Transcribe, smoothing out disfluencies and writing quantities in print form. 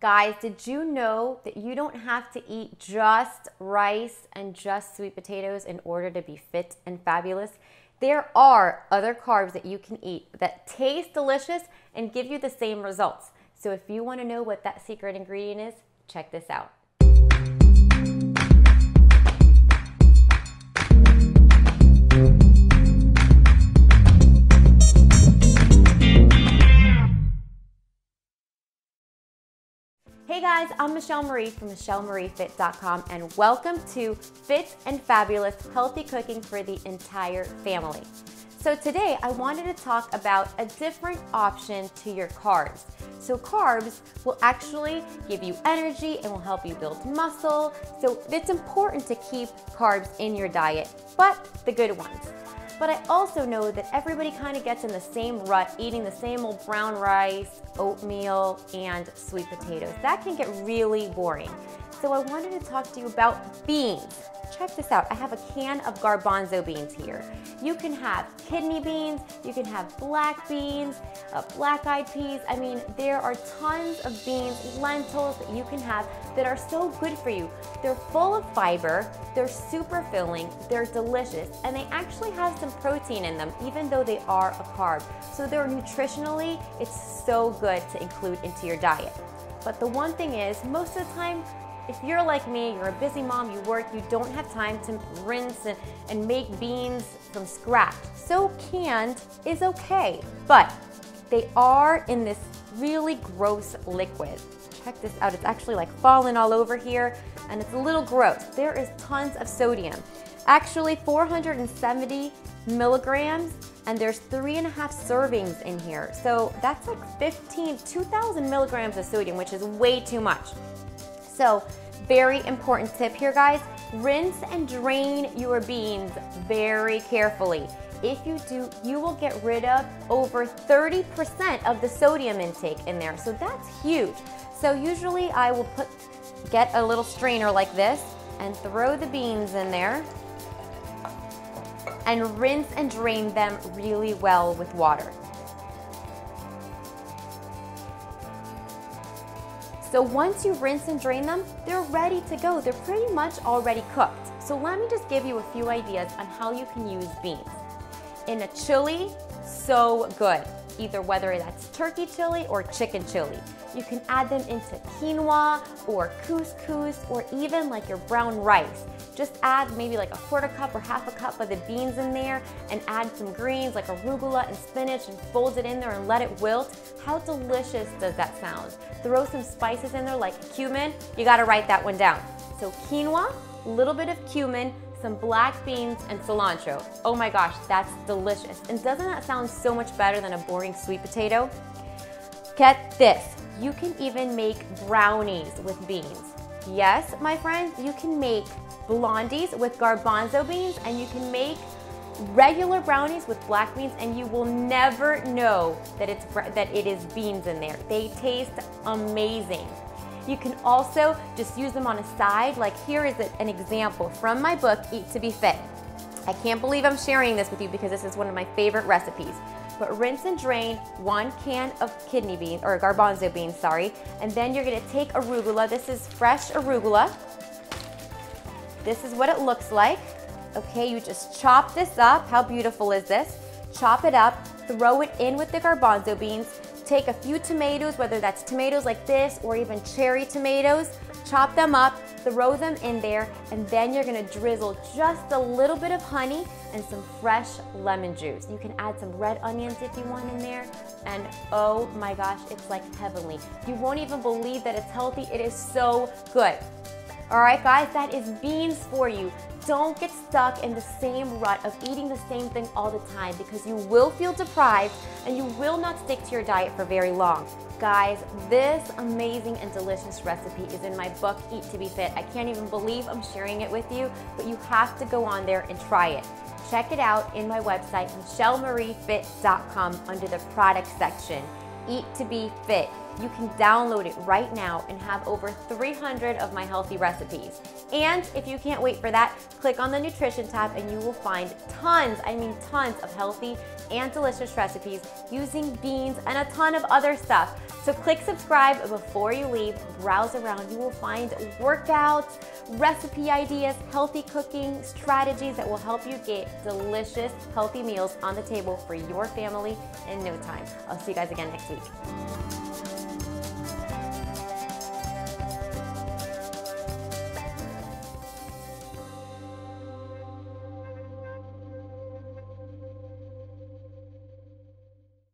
Guys, did you know that you don't have to eat just rice and just sweet potatoes in order to be fit and fabulous? There are other carbs that you can eat that taste delicious and give you the same results. So if you want to know what that secret ingredient is, check this out. Hey guys, I'm Michelle Marie from MichelleMarieFit.com and welcome to Fit and Fabulous Healthy Cooking for the Entire Family. So today I wanted to talk about a different option to your carbs. So carbs will actually give you energy and will help you build muscle. So it's important to keep carbs in your diet, but the good ones. But I also know that everybody kind of gets in the same rut, eating the same old brown rice, oatmeal, and sweet potatoes. That can get really boring. So I wanted to talk to you about beans. Check this out. I have a can of garbanzo beans here. You can have kidney beans, you can have black beans, black-eyed peas. I mean, there are tons of beans, lentils that you can have that are so good for you. They're full of fiber, they're super filling, they're delicious, and they actually have some protein in them, even though they are a carb. So they're nutritionally, it's so good to include into your diet. But the one thing is, most of the time, if you're like me, you're a busy mom, you work, you don't have time to rinse and make beans from scratch. So canned is okay, but they are in this really gross liquid. Check this out, it's actually like falling all over here and it's a little gross. There is tons of sodium. Actually 470 milligrams and there's 3.5 servings in here. So that's like 2,000 milligrams of sodium, which is way too much. So, very important tip here, guys. Rinse and drain your beans very carefully. If you do, you will get rid of over 30% of the sodium intake in there. So that's huge. So usually I will get a little strainer like this and throw the beans in there and rinse and drain them really well with water. So once you rinse and drain them, they're ready to go. They're pretty much already cooked. So let me just give you a few ideas on how you can use beans. In a chili, so good. Either whether that's turkey chili or chicken chili. You can add them into quinoa or couscous or even like your brown rice. Just add maybe like 1/4 cup or 1/2 cup of the beans in there and add some greens like arugula and spinach and fold it in there and let it wilt. How delicious does that sound? Throw some spices in there like cumin. You gotta write that one down. So quinoa, a little bit of cumin, some black beans, and cilantro. Oh my gosh, that's delicious. And doesn't that sound so much better than a boring sweet potato? Get this, you can even make brownies with beans. Yes, my friends, you can make blondies with garbanzo beans and you can make regular brownies with black beans and you will never know that it is beans in there. They taste amazing. You can also just use them on a side. Like here is an example from my book, Eat to be Fit. I can't believe I'm sharing this with you because this is one of my favorite recipes. But rinse and drain 1 can of kidney beans, or garbanzo beans, sorry. And then you're gonna take arugula. This is fresh arugula. This is what it looks like. Okay, you just chop this up. How beautiful is this? Chop it up, throw it in with the garbanzo beans. Take a few tomatoes, whether that's tomatoes like this or even cherry tomatoes, chop them up, throw them in there, and then you're gonna drizzle just a little bit of honey and some fresh lemon juice. You can add some red onions if you want in there, and oh my gosh, it's like heavenly. You won't even believe that it's healthy. It is so good. All right, guys, that is beans for you. Don't get stuck in the same rut of eating the same thing all the time because you will feel deprived and you will not stick to your diet for very long. Guys, this amazing and delicious recipe is in my book, Eat to be Fit. I can't even believe I'm sharing it with you, but you have to go on there and try it. Check it out in my website, MichelleMarieFit.com, under the product section. Eat to be Fit. You can download it right now and have over 300 of my healthy recipes. And if you can't wait for that, click on the nutrition tab and you will find tons, I mean tons of healthy and delicious recipes using beans and a ton of other stuff. So click subscribe before you leave, browse around. You will find workouts, recipe ideas, healthy cooking strategies that will help you get delicious, healthy meals on the table for your family in no time. I'll see you guys again next week.